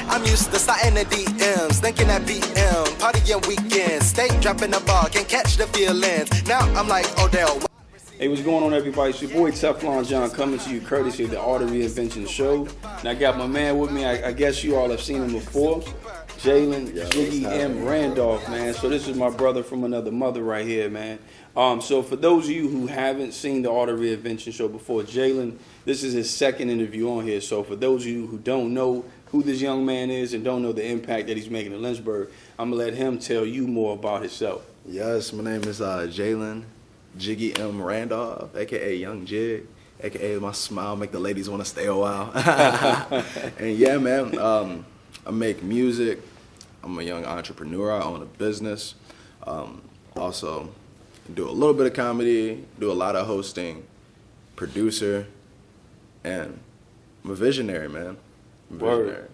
I'm used to sliding the DMs, thinking that BM, partying weekends, stay dropping the ball, can't catch the feelings. Now I'm like Odell. Hey, what's going on, everybody? It's your boy TeflonJohn coming to you courtesy of the Art of Reinvention show. And I got my man with me. I guess you all have seen him before. Jalen Jiggy M. Randolph, man. So this is my brother from another mother right here, man. So for those of you who haven't seen the Art of Reinvention show before, Jalen, this is his second interview on here. So for those of you who don't know who this young man is and don't know the impact that he's making in Lynchburg, I'm going to let him tell you more about himself. Yes, my name is Jalen Jiggy M. Randolph, a.k.a. Young Jig, a.k.a. my smile make the ladies want to stay a while. And yeah, man, I make music. I'm a young entrepreneur. I own a business. Also do a little bit of comedy, do a lot of hosting, producer, and I'm a visionary, man. Word.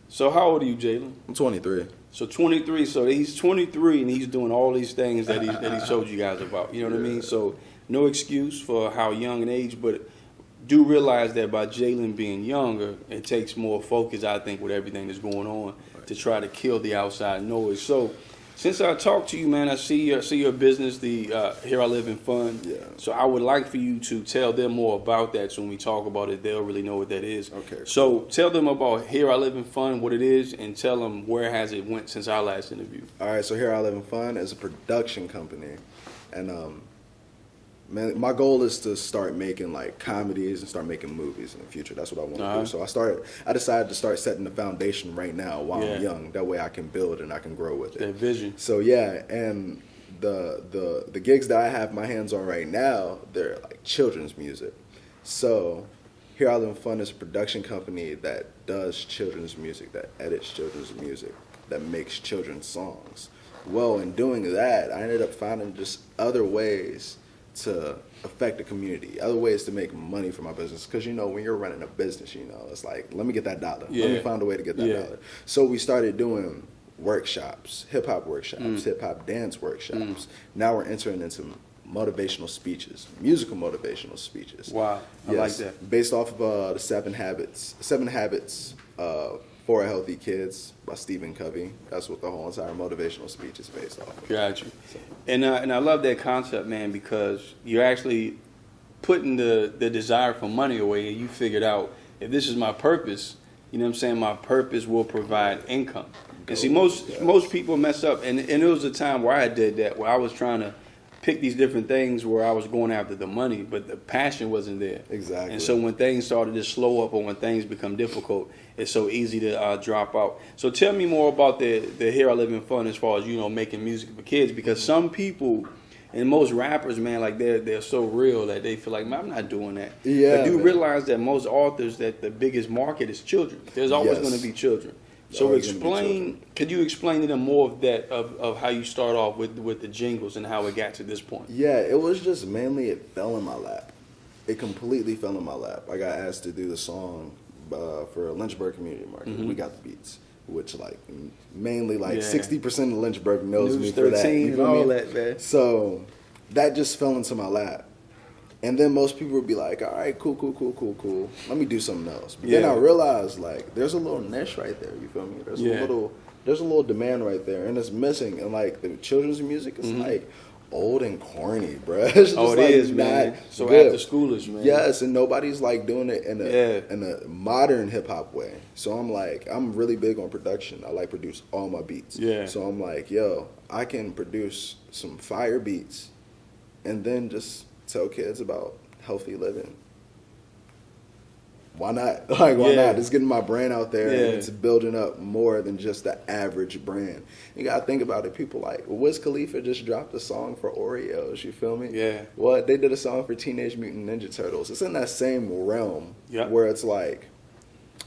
So how old are you, Jalen? I'm 23. So 23, so he's 23 and he's doing all these things that he showed you guys about. You know what I mean? So no excuse for how young in age, but do realize that by Jalen being younger, it takes more focus, I think, with everything that's going on to try to kill the outside noise. So since I talked to you, man, I see your business, the Here I Live in Fun. Yeah. So I would like for you to tell them more about that. So when we talk about it, they'll really know what that is. Okay. So tell them about Here I Live in Fun, what it is, and tell them where has it went since our last interview. All right, so Here I Live in Fun is a production company, and man, my goal is to start making like comedies and start making movies in the future. That's what I want to do. So I decided to start setting the foundation right now while I'm young. That way I can build and I can grow with it. That vision. So yeah, and the gigs that I have my hands on right now, they're like children's music. So Here I Live in Fun is a production company that does children's music, that edits children's music, that makes children's songs. Well, in doing that, I ended up finding just other ways to affect the community, other ways to make money for my business. Because, you know, when you're running a business, you know, it's like, let me get that dollar. Yeah. Let me find a way to get that dollar. So we started doing workshops, hip-hop workshops, hip-hop dance workshops. Now we're entering into motivational speeches, musical motivational speeches. Wow, I like that. Based off of the Seven Habits for a Healthy Kids by Stephen Covey. That's what the whole entire motivational speech is based off of. Got you. So. And I love that concept, man, because you're actually putting the desire for money away, and you figured out, if this is my purpose, you know what I'm saying, my purpose will provide income. And see, most people mess up, and it was a time where I did that, where I was trying to pick these different things where I was going after the money, but the passion wasn't there. Exactly. And so when things started to slow up or when things become difficult, it's so easy to drop out. So tell me more about the Here I Live in Fun as far as, you know, making music for kids, because some people and most rappers, man, like they're so real that they feel like, man, I'm not doing that. Yeah. But do realize that most authors, that the biggest market is children. There's always going to be children. So could you explain to them more of that, of how you start off with the jingles and how it got to this point? Yeah, it was just mainly it fell in my lap. It completely fell in my lap. I got asked to do the song for a Lynchburg community market. We got the beats, which like mainly like 60% of Lynchburg knows me for that. You know all that, man. So that just fell into my lap. And then most people would be like, all right, cool. Let me do something else. But then I realized, like, there's a little niche right there, you feel me? There's a little demand right there, and it's missing. And, like, the children's music is, like, old and corny, bro. It's just, it like, is, man. So good. after schoolish, man. Yes, and nobody's, like, doing it in a modern hip-hop way. So I'm like, I'm really big on production. I, like, produce all my beats. Yeah. So I'm like, yo, I can produce some fire beats and then just tell kids about healthy living. Why not? Like, why not? It's getting my brand out there, and it's building up more than just the average brand. You gotta think about it. People like Wiz Khalifa just dropped a song for Oreos. You feel me? Yeah. What they did a song for Teenage Mutant Ninja Turtles. It's in that same realm where it's like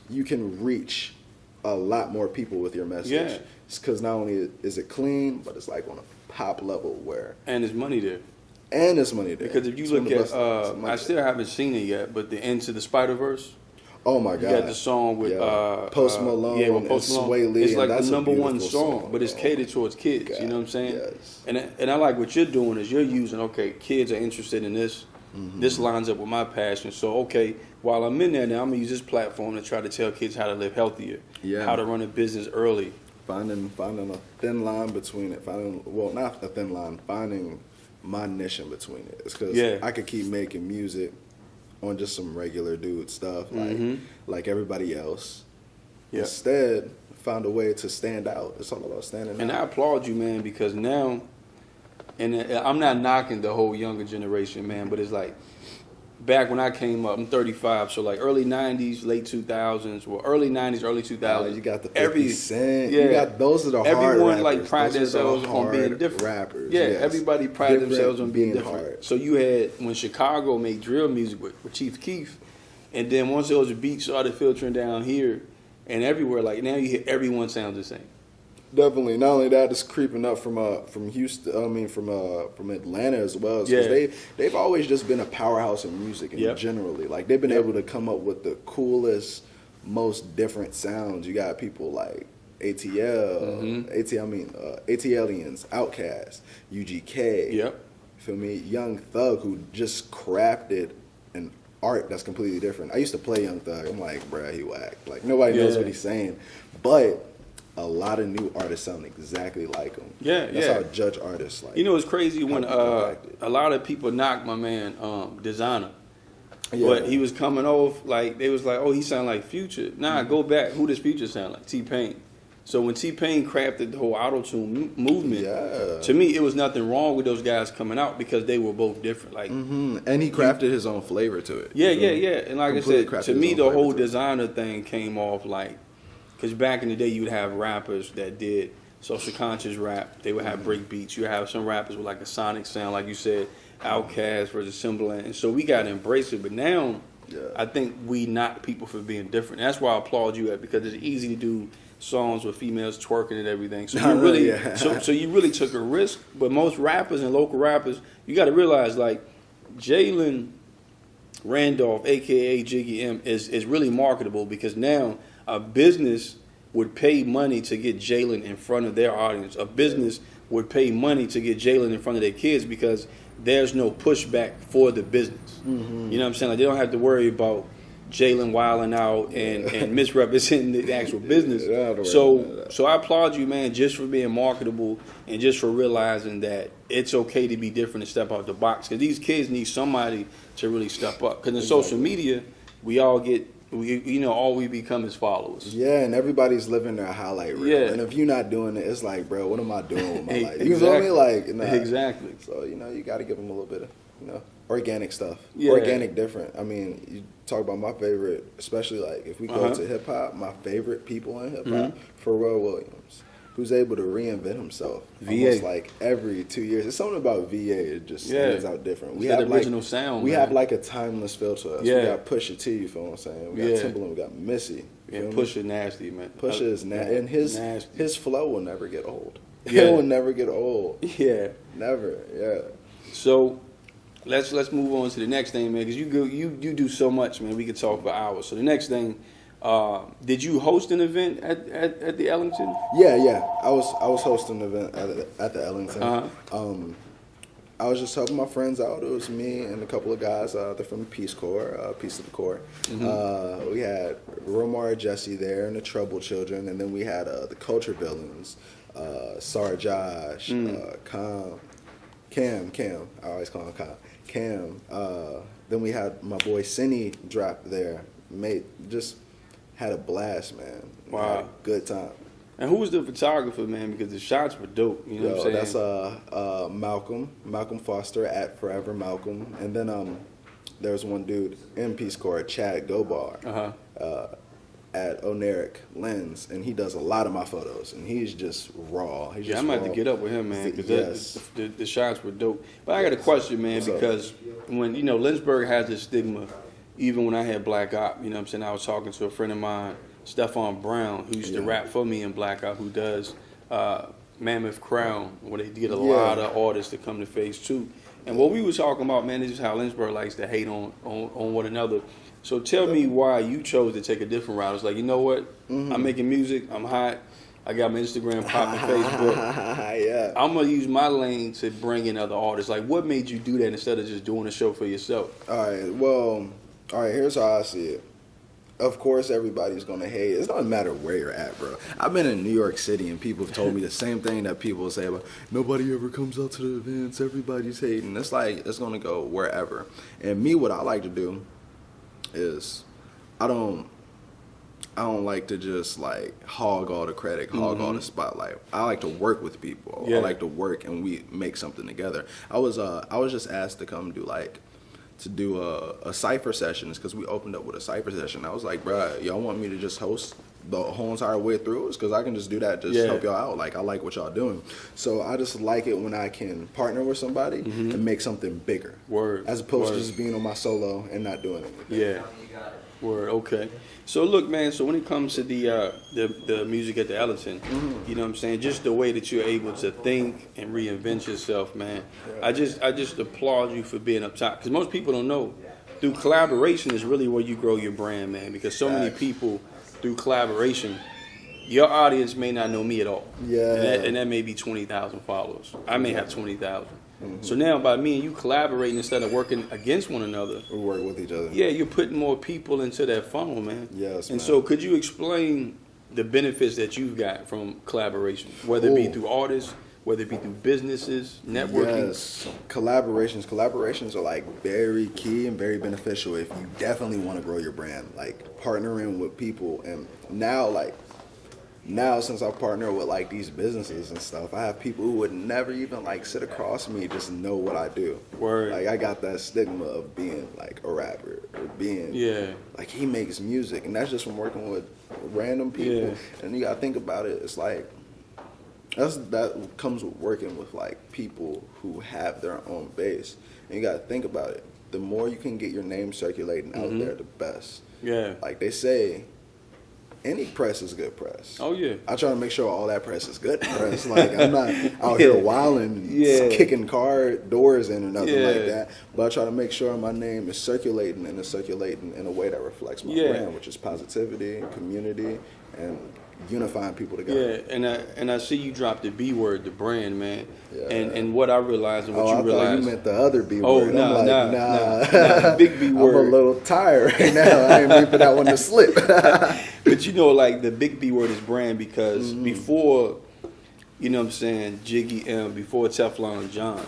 you can reach a lot more people with your message. Yeah. It's because not only is it clean, but it's like on a pop level where there's money there. And there's money there. Because if you look at, I still haven't seen it yet, but the Into the Spider-Verse. Oh my God! You got the song with Post Malone, with Post Malone. Sway Lee. It's like the number one song, but it's catered towards kids. God, you know what I'm saying? Yes. And I like what you're doing is you're using, kids are interested in this. This lines up with my passion. So, okay, while I'm in there now, I'm going to use this platform to try to tell kids how to live healthier, how to run a business early. Finding a thin line between it. Not a thin line, finding my niche in between it. It's because I could keep making music on just some regular dude stuff, like everybody else. Yep. Instead, found a way to stand out. It's all about standing out. And I applaud you, man, because now, and I'm not knocking the whole younger generation, man, but it's like, back when I came up, I'm 35, so like early 90s, late 2000s, well, early 90s, early 2000s. You got the 50 Cent. Yeah. You got, those are the hard Everyone rappers. like pride themselves on being different. Rappers. Yeah, yes. everybody pride themselves on being different. Hard. So you had, when Chicago made drill music with Chief Keef, and then once those beats started filtering down here and everywhere, like now you hear everyone sounds the same. Definitely. Not only that, it's creeping up from Houston. I mean, from Atlanta as well. Because they've always just been a powerhouse in music and generally, like they've been able to come up with the coolest, most different sounds. You got people like ATL, ATLians, Outkast, UGK. Yep. Feel me? Young Thug, who just crafted an art that's completely different. I used to play Young Thug. I'm like, bruh, he whack. Like nobody knows what he's saying, but a lot of new artists sound exactly like him. That's how I judge artists. Like, you know, it's crazy when a lot of people knock my man Designer. But he was coming off like they was like, oh, he sound like Future. Nah, go back. Who does Future sound like? T-Pain. So when T-Pain crafted the whole auto-tune movement, to me it was nothing wrong with those guys coming out because they were both different. Like, and he crafted his own flavor to it. Yeah. And like completely I said, to me the whole Designer thing came off like. Because back in the day, you would have rappers that did social conscious rap. They would have break beats. You have some rappers with like a sonic sound, like you said, Outkast versus Timbaland. And so we got to embrace it. But now, I think we knock people for being different. That's why I applaud you because it's easy to do songs with females twerking and everything. So you really, so you really took a risk. But most rappers and local rappers, you got to realize like Jalen Randolph, aka Jiggy M, is really marketable because now a business would pay money to get Jalen in front of their audience. A business would pay money to get Jalen in front of their kids because there's no pushback for the business. You know what I'm saying? Like they don't have to worry about Jalen wilding out and misrepresenting the actual business. So I applaud you, man, just for being marketable and just for realizing that it's okay to be different and step out the box. Because these kids need somebody to really step up. Because in social media, we all get. All we become is followers. Yeah, and everybody's living their highlight reel. Yeah. And if you're not doing it, it's like, bro, what am I doing with my life? You feel me? Like, exactly. So, you got to give them a little bit of, organic stuff. Organic different. I mean, you talk about my favorite, especially like if we go to hip hop, my favorite people in hip hop, Pharrell Williams, who's able to reinvent himself almost like every 2 years. It's something about VA. It just stands out different. We have original sound. We have like a timeless feel to us. We got Pusha T. You feel what I'm saying? We got Timbaland. We got Missy. Pusha nasty, man. Pusha is nasty, and his flow will never get old. It will never get old. Never. So let's move on to the next thing, man, because you do so much, man. We could talk for hours. So the next thing. Did you host an event at the Ellington? Yeah. I was hosting an event at the Ellington. I was just helping my friends out. It was me and a couple of guys. They're from the Peace Corps, Peace of the Corps. We had Romar Jesse there and the Trouble Children, and then we had the Culture Villains, Sarah Josh, Cam. I always call him Cam. Then we had my boy Cinny drop there. Had a blast, man. Wow. Had a good time. And who was the photographer, man? Because the shots were dope. You know what I'm saying? That's Malcolm Foster at Forever Malcolm. And then there was one dude in Peace Corps, Chad Gobar, at Oneric Lens, and he does a lot of my photos. And he's just raw. I'm about to get up with him, man, because the shots were dope. But I got a question, man, because when Lynchburg has this stigma. Even when I had Black Op, you know what I'm saying? I was talking to a friend of mine, Stephon Brown, who used to rap for me in Black Op, who does Mammoth Crown, where they get a lot of artists to come to Phase 2. And what we were talking about, man, is just how Lynchburg likes to hate on one another. So tell me why you chose to take a different route. It's like, you know what? I'm making music, I'm hot, I got my Instagram popping, Facebook. Yeah. I'm gonna use my lane to bring in other artists. Like, what made you do that instead of just doing a show for yourself? All right, here's how I see it. Of course, everybody's gonna hate. It doesn't matter where you're at, bro. I've been in New York City, and people have told me the same thing that people say about nobody ever comes out to the events. Everybody's hating. It's like it's gonna go wherever. And me, what I like to do is, I don't like to just like hog all the credit, hog all the spotlight. I like to work with people. Yeah. I like to work, and we make something together. I was just asked to come do a cypher session because we opened up with a cypher session. I was like, bruh, y'all want me to just host the whole entire way through? It's because I can just do that, just help y'all out. Like, I like what y'all doing. So I just like it when I can partner with somebody and make something bigger. Word. As opposed to just being on my solo and not doing anything. Yeah. Word. Okay. So look, man. So when it comes to the music at the Ellington, you know what I'm saying? Just the way that you're able to think and reinvent yourself, man. Yeah. I just applaud you for being up top, because most people don't know. Through collaboration is really where you grow your brand, man. Because so many people through collaboration, your audience may not know me at all. Yeah. And that may be 20,000 followers. I may have 20,000. So now by me and you collaborating instead of working against one another, we work with each other. Yeah, you're putting more people into that funnel, man. Yes, and man. so could you explain the benefits that you've got from collaboration, whether it be through artists, whether it be through businesses, networking? Yes, collaborations are like very key and very beneficial if you definitely want to grow your brand. Like partnering with people, and now since I've partnered with like these businesses and stuff, I have people who would never even like sit across me just know what I do. Word. Like, I got that stigma of being like a rapper or being like, he makes music, and that's just from working with random people. Yeah. And you gotta think about it. It's like that comes with working with like people who have their own base. And you gotta think about it. The more you can get your name circulating out there, the best. Yeah. Like they say, any press is good press. Oh, yeah. I try to make sure all that press is good press. Like, I'm not out here wilding, kicking car doors in or nothing like that. But I try to make sure my name is circulating, and it's circulating in a way that reflects my brand, which is positivity, community, and unifying people together. Yeah, and I see you drop the B word, the brand, man. Yeah. And what I realized and what you I realized. thought you meant the other B Oh, word. nah, nah. Big B word. I'm a little tired right now. I ain't mean for that one to slip. But you know, like the big B word is brand, because before, you know what I'm saying, Jiggy M, before TeflonJohn,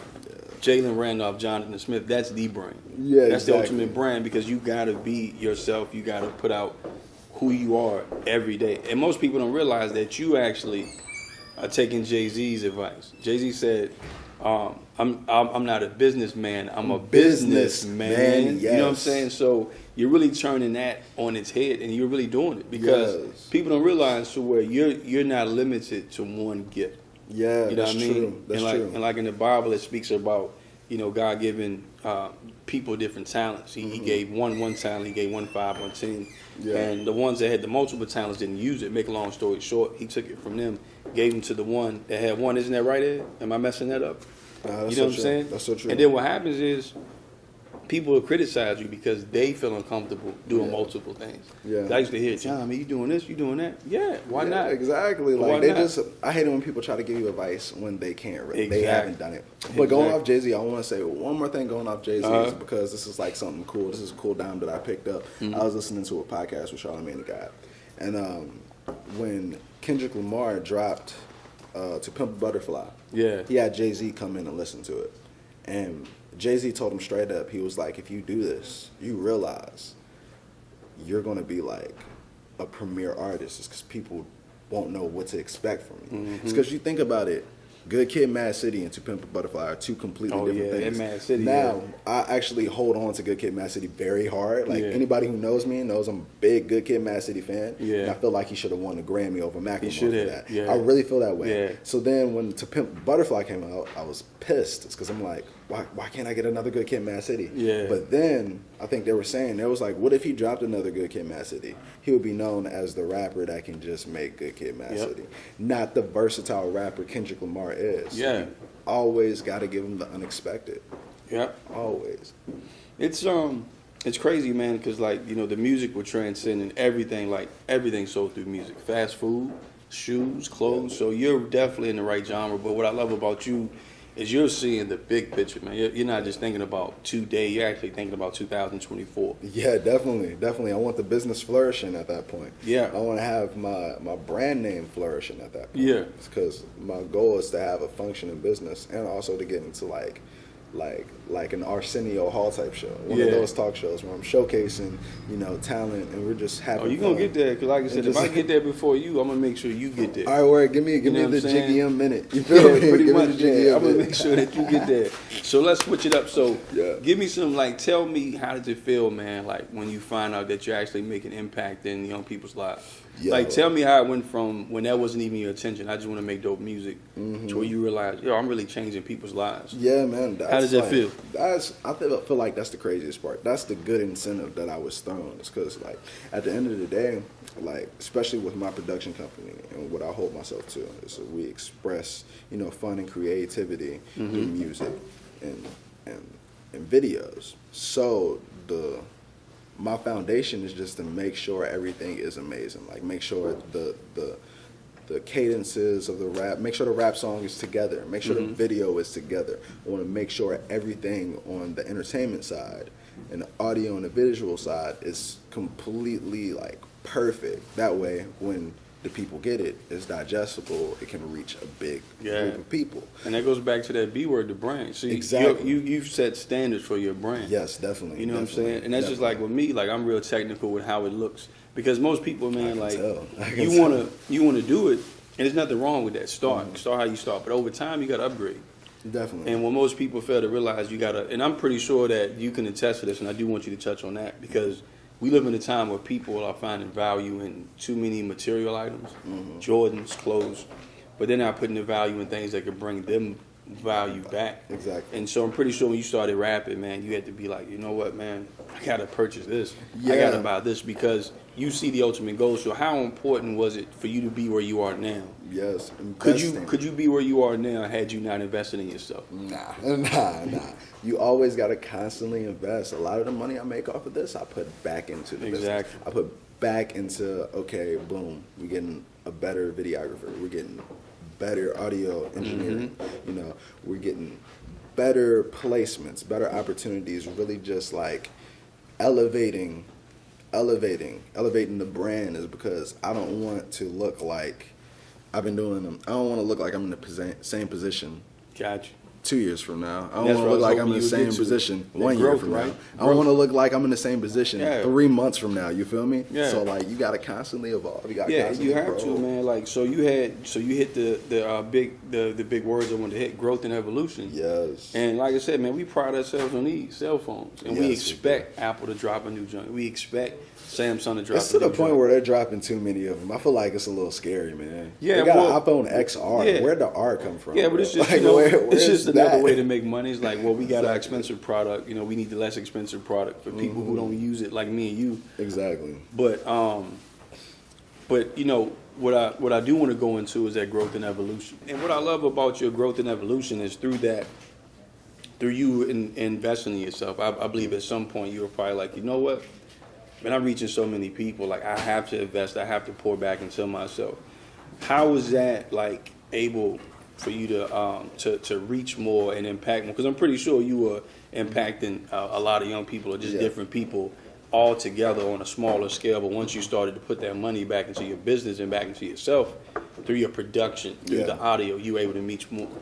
Jalen Randolph, Jonathan Smith, that's the brand. Yeah, that's the ultimate brand, because you got to be yourself. You got to put out who you are every day. And most people don't realize that you actually are taking Jay-Z's advice. Jay-Z said, I'm not a businessman, I'm a businessman. Yes. You know what I'm saying? So you're really turning that on its head, and you're really doing it, because people don't realize to where you're not limited to one gift. Yeah, you know that's what I mean? true. That's true. And like in the Bible, it speaks about, you know, God giving people different talents. He gave one talent, he gave 1 5, 1 10. Yeah. And the ones that had the multiple talents didn't use it. Make a long story short, he took it from them, gave them to the one that had one. Isn't that right, Ed? Am I messing that up? Nah, you know what I'm saying? That's so true. And then what happens is people will criticize you because they feel uncomfortable doing multiple things. Yeah. I used to hear, John, man, you doing this, you doing that. Yeah, why not? Exactly. Like, I hate it when people try to give you advice when they can't. They haven't done it. But going off Jay-Z, I want to say one more thing going off Jay-Z is because this is like something cool. This is a cool dime that I picked up. I was listening to a podcast with Charlamagne the God. And when Kendrick Lamar dropped To Pimp a Butterfly, he had Jay-Z come in and listen to it. And Jay-Z told him straight up, he was like, if you do this, you realize you're going to be like a premier artist. It's because people won't know what to expect from you. It's because you think about it, Good Kid, Mad City and To Pimp a Butterfly are two completely different things. Mad City, now, I actually hold on to Good Kid, Mad City very hard. Like, anybody who knows me knows I'm a big Good Kid, Mad City fan. And I feel like he should have won a Grammy over Macklemore for that. I really feel that way. So then when To Pimp a Butterfly came out, I was pissed. It's because I'm like, why can't I get another Good Kid, Mad City? But then I think they were saying, it was like, what if he dropped another Good Kid, Mad City? He would be known as the rapper that can just make Good Kid, Mad City. Not the versatile rapper Kendrick Lamar is. You always got to give him the unexpected. Always. It's crazy, man, because like, you know, the music will transcend and everything, like everything sold through music. Fast food, shoes, clothes. So you're definitely in the right genre. But what I love about you is you're seeing the big picture, man. You're not just thinking about today. You're actually thinking about 2024. Yeah, definitely. I want the business flourishing at that point. Yeah. I want to have my brand name flourishing at that point. Yeah. Because my goal is to have a functioning business and also to get into like an Arsenio Hall type show, one of those talk shows where I'm showcasing, talent, and we're just having. Oh, you're fun. gonna get there, because like I said, if I get there before you, I'm gonna make sure you get there. All right, word. Give me the Jiggy M minute. You feel me? Pretty Give me much. the Jiggy M I'm gonna minute. make sure that you get there. So let's switch it up. So Yeah. give me some, tell me, how did it feel, man? Like when you find out that you're actually making impact in young people's lives. Yeah. Tell me how it went from when that wasn't even your attention. I just want to make dope music to where you realize, I'm really changing people's lives. Yeah, man. How does that feel? I feel like that's the craziest part. That's the good incentive that I was thrown. It's because, at the end of the day, especially with my production company and what I hold myself to, is that we express, fun and creativity through music and videos. So my foundation is just to make sure everything is amazing. Make sure the cadences of the rap, make sure the rap song is together, make sure the video is together. I want to make sure everything on the entertainment side and the audio and the visual side is completely perfect. That way, when the people get it, it's digestible, it can reach a big group of people. And that goes back to that B word, the brand. So Exactly. you've set standards for your brand. Yes, definitely. You know what I'm saying? And that's just like with me, I'm real technical with how it looks. Because most people, man, you wanna do it, and there's nothing wrong with that. Start how you start. But over time you gotta upgrade. Definitely. And what most people fail to realize, you gotta, and I'm pretty sure that you can attest to this, and I do want you to touch on that, because we live in a time where people are finding value in too many material items, Jordans, clothes, but they're not putting the value in things that could bring them value back. Exactly. And so I'm pretty sure when you started rapping, man, you had to be like, you know what, man, I gotta purchase this. I Yeah. gotta buy this, because you see the ultimate goal. So how important was it for you to be where you are now? Yes. Could you be where you are now had you not invested in yourself? Nah. You always got to constantly invest. A lot of the money I make off of this, I put back into the business. Exactly. I put back into, okay, boom, we're getting a better videographer. We're getting better audio engineering. We're getting better placements, better opportunities, really just elevating the brand, is because I don't want to look like I've been doing them. I don't want to look like I'm in the same position Gotcha. 2 years from now. I don't That's want to what look I like was I'm in the hoping you same would get to. position The 1 year growth, from right? now. I don't want to look like I'm in the same position 3 months from now. You feel me? Yeah. So you got to constantly evolve. You got to Yeah, constantly you have grow. to, man. So you hit the big words I wanted to hit: growth and evolution. Yes. And like I said, man, we pride ourselves on these cell phones, and we Yes, we expect Apple to drop a new joint. We expect Samsung to drop. It's to a the new point joint. where they're dropping too many of them. I feel like it's a little scary, man. Yeah, they got well, an iPhone XR. yeah. Where'd the R come from? Yeah, but it's bro? just where's it's just another that? way to make money. It's like, well, we got our Exactly. expensive product. We need the less expensive product for people who don't use it, like me and you. Exactly. But what I do want to go into is that growth and evolution. And what I love about your growth and evolution is through you investing in yourself. I believe at some point you were probably like, you know what, man, I'm reaching so many people. I have to invest. I have to pour back into myself. How was that able for you to reach more and impact more? Because I'm pretty sure you were impacting a lot of young people, or just different people, all together on a smaller scale. But once you started to put that money back into your business and back into yourself through your production, through the audio, you were able to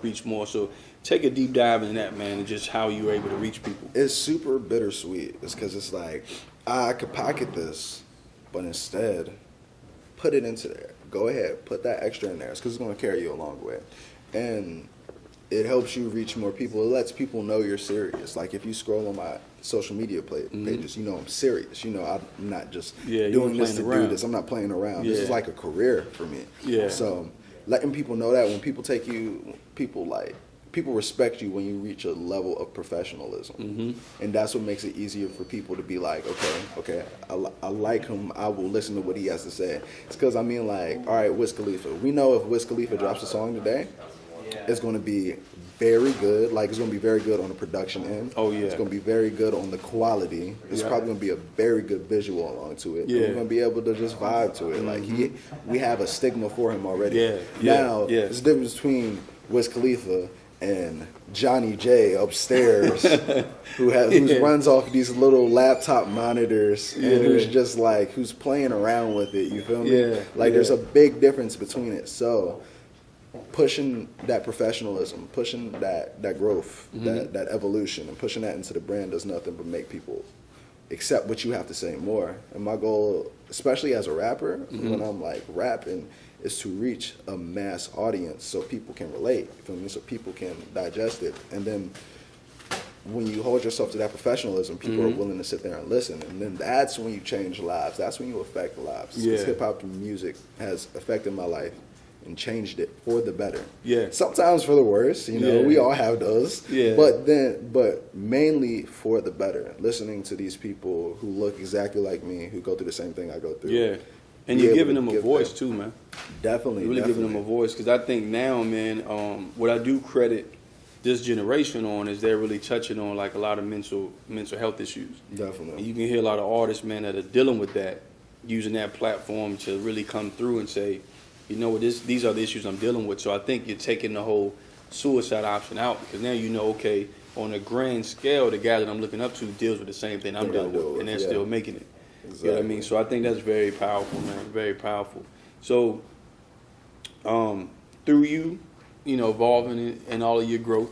reach more. So take a deep dive into that, man, and just how you were able to reach people. It's super bittersweet. It's because it's I could pocket this, but instead, put it into there. Go ahead, put that extra in there. It's because it's going to carry you a long way. And it helps you reach more people. It lets people know you're serious. If you scroll on my social media pages, I'm serious. I'm not just doing this to do this. I'm not playing around. This is like a career for me. Yeah. So letting people know that when people take you, people respect you when you reach a level of professionalism. And that's what makes it easier for people to be like, okay, I like him. I will listen to what he has to say. It's because, all right, Wiz Khalifa. We know if Wiz Khalifa drops a song today, it's going to be very good. Like, it's going to be very good on the production end. Oh, yeah. It's going to be very good on the quality. It's probably going to be a very good visual along to it. Yeah. And we're going to be able to just vibe to it. Like, we have a stigma for him already. Yeah. Now, Yeah. there's a difference between Wiz Khalifa and Johnny J upstairs, who runs off these little laptop monitors and who's just like, who's playing around with it. You feel me? Yeah. Like, there's a big difference between it. So, pushing that professionalism, pushing that growth, that evolution, and pushing that into the brand does nothing but make people accept what you have to say more. And my goal, especially as a rapper, when I'm like rapping, is to reach a mass audience so people can relate, you feel me? So people can digest it. And then when you hold yourself to that professionalism, people are willing to sit there and listen. And then that's when you change lives. That's when you affect lives. Yeah. Because hip-hop music has affected my life and changed it for the better. Yeah. Sometimes for the worse, you know, we all have those. Yeah. But mainly for the better. Listening to these people who look exactly like me, who go through the same thing I go through. Yeah. And Be you're able giving to them a give voice them- too, man. Definitely. You're really giving them a voice, because I think now, man, what I do credit this generation on is they're really touching on like a lot of mental health issues. Definitely. And you can hear a lot of artists, man, that are dealing with that, using that platform to really come through and say, you know what, these are the issues I'm dealing with. So I think you're taking the whole suicide option out, because now you know, okay, on a grand scale, the guy that I'm looking up to deals with the same thing I'm dealing with, and they're still making it. Exactly. You know what I mean? So I think that's very powerful, man, very powerful. So through you, you know, evolving in all of your growth,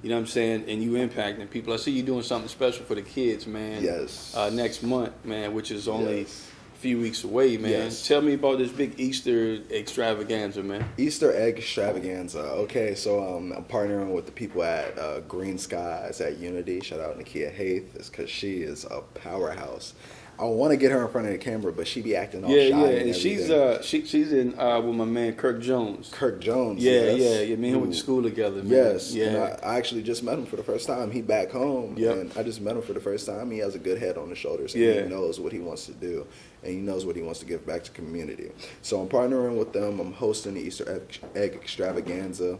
you know what I'm saying, and you impacting people. I see you doing something special for the kids, man. Yes. Next month, man, which is only Yes. a few weeks away, man. Yes. Tell me about this big Easter extravaganza, man. Easter egg extravaganza. Okay, so I'm partnering with the people at Green Skies at Unity. Shout out Nakia Haith, because she is a powerhouse. I want to get her in front of the camera, but she be acting all shy. And she's in with my man Kirk Jones. Kirk Jones. Yeah, yes. Me and him went to school together, man. Yes. Yeah. And I actually just met him for the first time. He back home. Yep. And I just met him for the first time. He has a good head on his shoulders. And Yeah. he knows what he wants to do. And he knows what he wants to give back to community. So I'm partnering with them. I'm hosting the Easter egg extravaganza.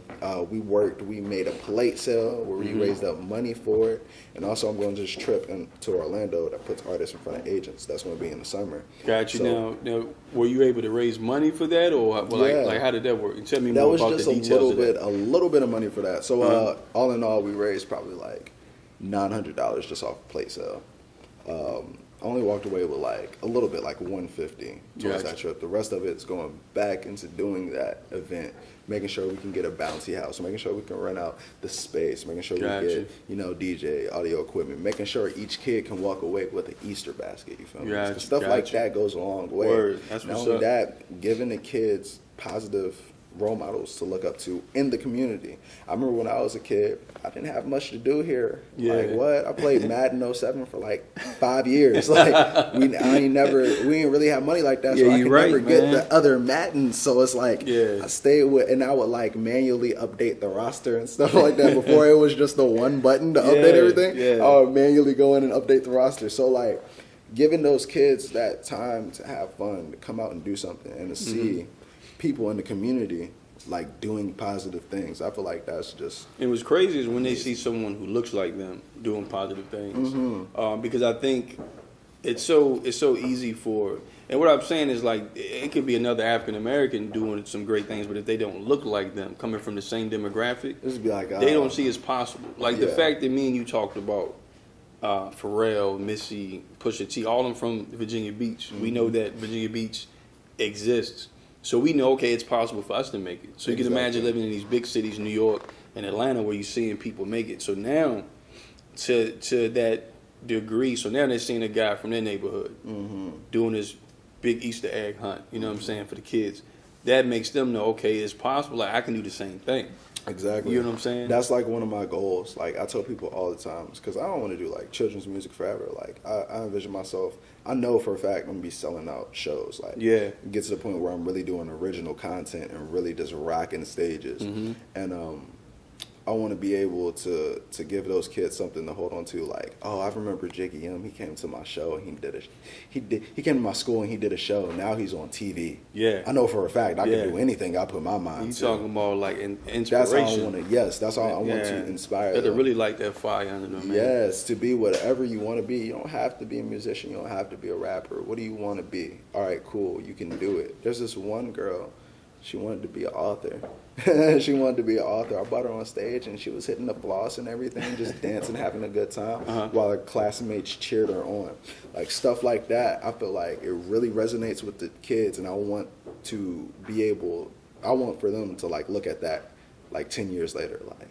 We made a plate sale where we raised up money for it. And also I'm going to this trip to Orlando that puts artists in front of agents. That's going to be in the summer. Got you. So, Now, were you able to raise money for that, or like how did that work? Tell me that more was about just the a details little bit of money for that. So all in all, we raised probably like $900 just off plate sale. I only walked away with like a little bit, like $150 towards that trip. The rest of it is going back into doing that event, making sure we can get a bouncy house, making sure we can rent out the space, making sure we get, you know, DJ, audio equipment, making sure each kid can walk away with an Easter basket, you feel me? 'Cause stuff like that goes a long way. Word. That's Not what's only up. that, giving the kids positive role models to look up to in the community. I remember when I was a kid, I didn't have much to do here. Yeah. Like what? I played Madden 07 for like 5 years. Like we ain't really have money like that, so Yeah, I you could right, never get man. the other Maddens. So it's like Yeah. I stayed with, and I would like manually update the roster and stuff like that. Before it was just the one button to update everything. yeah. I would manually go in and update the roster. So like giving those kids that time to have fun, to come out and do something, and to see people in the community like doing positive things. I feel like that's just And what's crazy is when they see someone who looks like them doing positive things, because I think it's so easy for. And what I'm saying is like it could be another African American doing some great things, but if they don't look like them, coming from the same demographic, just be like they don't see it's possible. Like the fact that me and you talked about Pharrell, Missy, Pusha T, all of them from Virginia Beach. We know that Virginia Beach exists. So we know, okay, it's possible for us to make it. So you can imagine living in these big cities, New York and Atlanta, where you're seeing people make it. So now, to that degree, so now they're seeing a guy from their neighborhood doing this big Easter egg hunt, you know what I'm saying, for the kids. That makes them know, okay, it's possible. Like, I can do the same thing. Exactly. You know what I'm saying? That's like one of my goals. Like I tell people all the time, because I don't want to do like children's music forever. Like I envision myself. I know for a fact I'm gonna be selling out shows. Like get to the point where I'm really doing original content and really just rocking stages. And I want to be able to give those kids something to hold on to. Like, oh, I remember Jiggy M. He came to my show and he came to my school and he did a show. Now he's on TV. Yeah, I know for a fact I can do anything I put my mind to. You talking about like inspiration? That's how I want to. Yes, that's how I want to inspire. They really like that fire under them, man. Yes, to be whatever you want to be. You don't have to be a musician. You don't have to be a rapper. What do you want to be? All right, cool. You can do it. There's this one girl. She wanted to be an author. She wanted to be an author. I brought her on stage, and she was hitting the floss and everything, just dancing, having a good time, while her classmates cheered her on. Like, stuff like that, I feel like it really resonates with the kids, and I want for them to, like, look at that, like, 10 years later, like,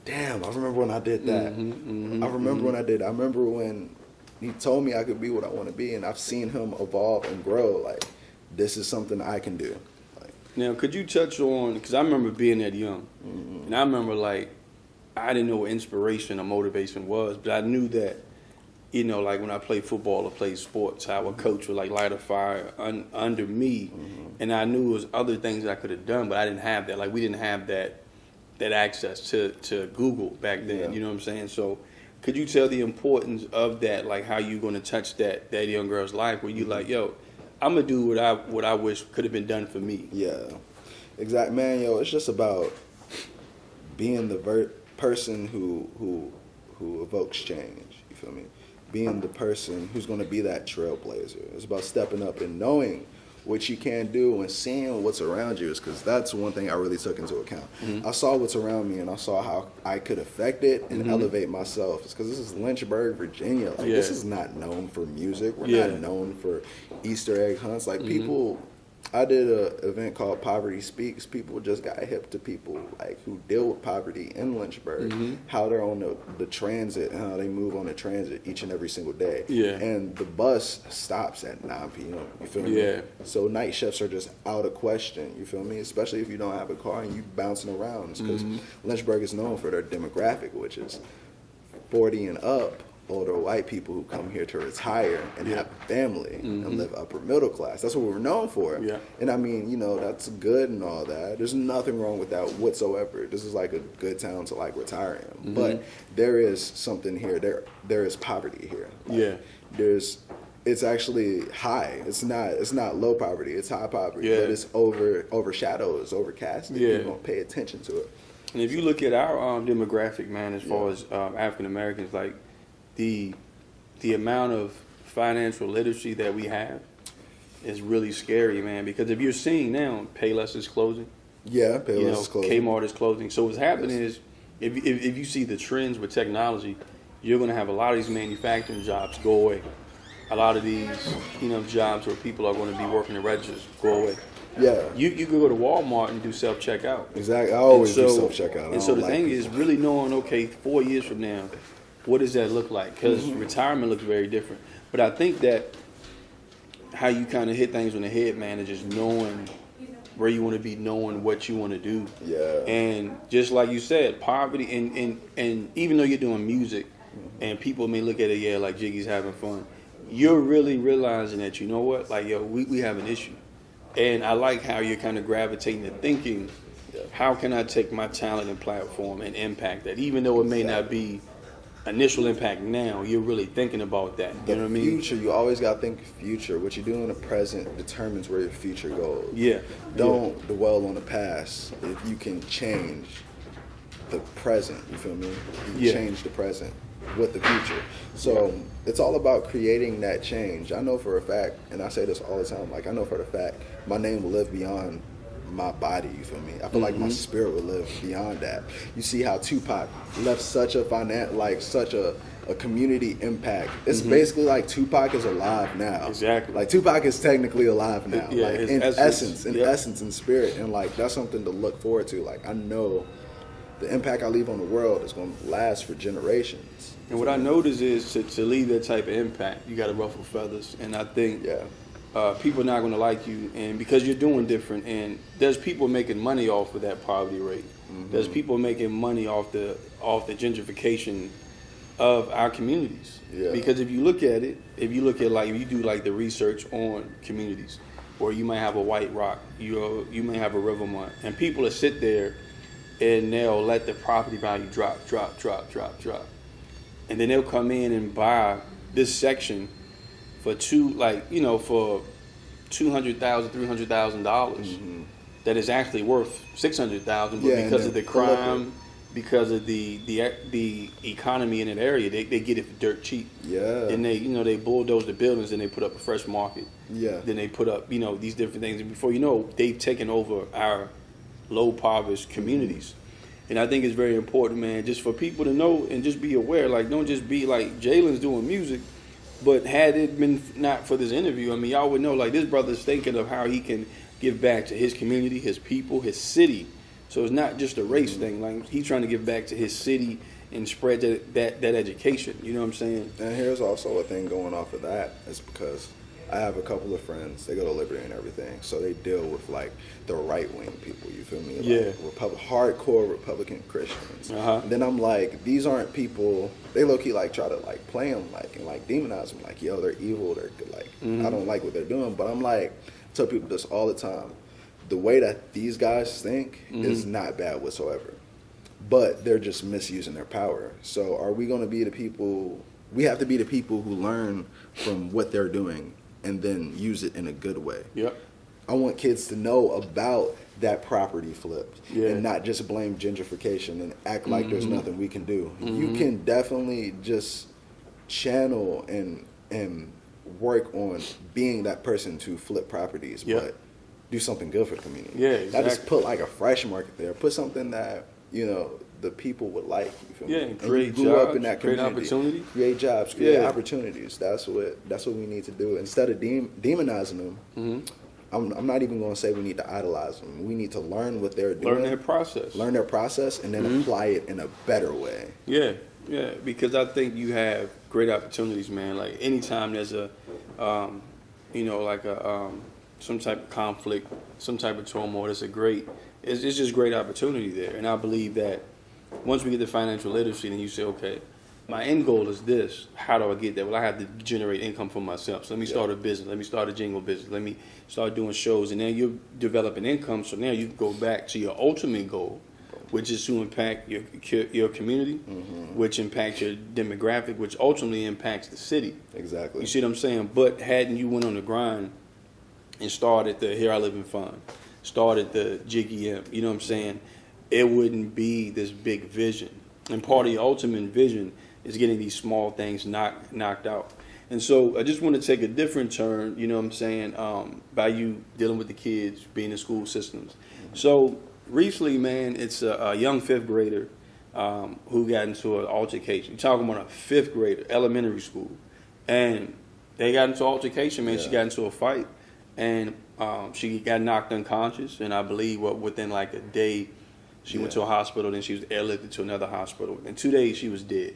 damn, I remember when I did that. I remember when I did. I remember when he told me I could be what I want to be, and I've seen him evolve and grow. Like, this is something I can do. Now, could you touch on, because I remember being that young, and I remember, like, I didn't know what inspiration or motivation was, but I knew that, you know, like when I played football or played sports, how a coach would, like, light a fire under me, and I knew it was other things I could have done, but I didn't have that. Like, we didn't have that access to Google back then, you know what I'm saying? So could you tell the importance of that, like how you going to touch that young girl's life where you like, yo, I'm gonna do what I wish could have been done for me. Yeah, exactly, man. Yo, it's just about being the person who evokes change. You feel me? Being the person who's gonna be that trailblazer. It's about stepping up and knowing what you can do and seeing what's around you. Is because that's one thing I really took into account. I saw what's around me and I saw how I could affect it and elevate myself. It's because this is Lynchburg, Virginia. Like, this is not known for music. We're not known for Easter egg hunts. Like, people, I did an event called Poverty Speaks. People just got hip to people like who deal with poverty in Lynchburg, how they're on the transit and how they move on the transit each and every single day. And the bus stops at 9 p.m. You feel me? So night shifts are just out of question. You feel me? Especially if you don't have a car and you bouncing around, because Lynchburg is known for their demographic, which is 40 and up. Older white people who come here to retire and have a family and live upper middle class. That's what we're known for. And I mean, you know, that's good and all that. There's nothing wrong with that whatsoever. This is like a good town to like retire in. But there is something here. There is poverty here. Like, it's actually high. It's not low poverty. It's high poverty. But it's overshadowed. It's overcast. You don't pay attention to it. And if you look at our demographic, man, as far as African Americans, like, the amount of financial literacy that we have is really scary, man. Because if you're seeing now, Payless is closing. Yeah, Payless is closing. Kmart is closing. So what's happening is, if you see the trends with technology, you're going to have a lot of these manufacturing jobs go away. A lot of these, jobs where people are going to be working the registers go away. Yeah. You can go to Walmart and do self-checkout. Exactly. I always do self-checkout. And so the thing is really knowing, okay, 4 years from now, what does that look like? Because retirement looks very different. But I think that how you kind of hit things on the head, man, is just knowing where you want to be, knowing what you want to do. Yeah. And just like you said, poverty, and even though you're doing music, and people may look at it, like Jiggy's having fun, you're really realizing that, you know what, like, yo, we have an issue. And I like how you're kind of gravitating to thinking, how can I take my talent and platform and impact that? Even though it may not be initial impact now, you're really thinking about that. You know what I mean? Future, you always got to think future. What you do in the present determines where your future goes. Don't dwell on the past. If you can change the present, you feel me? You can change the present with the future. So it's all about creating that change. I know for a fact, and I say this all the time, like, I know for a fact my name will live beyond my body, you feel me? I feel like my spirit will live beyond that. You see how Tupac left such a community impact. It's basically like Tupac is alive now. Exactly. Like, Tupac is technically alive now. Like, in essence, in spirit. And like, that's something to look forward to. Like, I know the impact I leave on the world is going to last for generations. And what I notice is to leave that type of impact, you got to ruffle feathers. And I think people are not going to like you, and because you're doing different. And there's people making money off of that poverty rate. There's people making money off the gentrification of our communities. Because if you look at it, if you do like the research on communities, where you might have a White Rock, you may have a Rivermont, and people that sit there and they'll let the property value drop. And then they'll come in and buy this section for for $200,000, $300,000 that is actually worth $600,000, but because of the crime, because of the economy in that area, they get it for dirt cheap. Yeah. And they bulldoze the buildings and they put up a fresh market. Yeah. Then they put up these different things, and before you know, they've taken over our low impoverished communities. And I think it's very important, man, just for people to know and just be aware. Like, don't just be like Jalen's doing music, but had it been not for this interview, I mean, y'all would know, like, this brother's thinking of how he can give back to his community, his people, his city. So it's not just a race thing. Like, he's trying to give back to his city and spread that education. You know what I'm saying? And here's also a thing going off of that is because I have a couple of friends, they go to Liberty and everything, so they deal with like the right wing people, you feel me? Like hardcore Republican Christians. And then I'm like, these aren't people, they low key like try to like play them like and like demonize them, like, yo, they're evil, they're like, I don't like what they're doing. But I'm like, I tell people this all the time, the way that these guys think is not bad whatsoever, but they're just misusing their power. So are we going to be the people, we have to be the people who learn from what they're doing and then use it in a good way. Yep. I want kids to know about that property flipped and not just blame gentrification and act like there's nothing we can do. You can definitely just channel and work on being that person to flip properties, but do something good for the community. Yeah, exactly. Not just put like a fresh market there. Put something that, the people would like. You feel me? And create grew jobs, up in that community. create opportunities. Create jobs, create opportunities. That's what we need to do. Instead of demonizing them, I'm not even going to say we need to idolize them. We need to learn what they're doing. Learn their process. And then apply it in a better way. Yeah, because I think you have great opportunities, man. Like, anytime there's a, some type of conflict, some type of turmoil, it's just great opportunity there. And I believe that once we get the financial literacy, then you say, okay, my end goal is this. How do I get there? Well, I have to generate income for myself. So let me start a business. Let me start a jingle business. Let me start doing shows. And then you develop an income. So now you can go back to your ultimate goal, which is to impact your community, which impacts your demographic, which ultimately impacts the city. Exactly. You see what I'm saying? But hadn't you went on the grind and started the Here I Live in Fun, started the Jiggy M, you know what I'm saying, it wouldn't be this big vision. And part of your ultimate vision is getting these small things knocked out. And so I just want to take a different turn, you know what I'm saying, by you dealing with the kids, being in school systems. So recently, man, it's a young fifth grader who got into an altercation. You're talking about a fifth grader, elementary school. And they got into an altercation, man. She got into a fight. And she got knocked unconscious. And I believe within like a day, she went to a hospital. Then she was airlifted to another hospital. In 2 days, she was dead,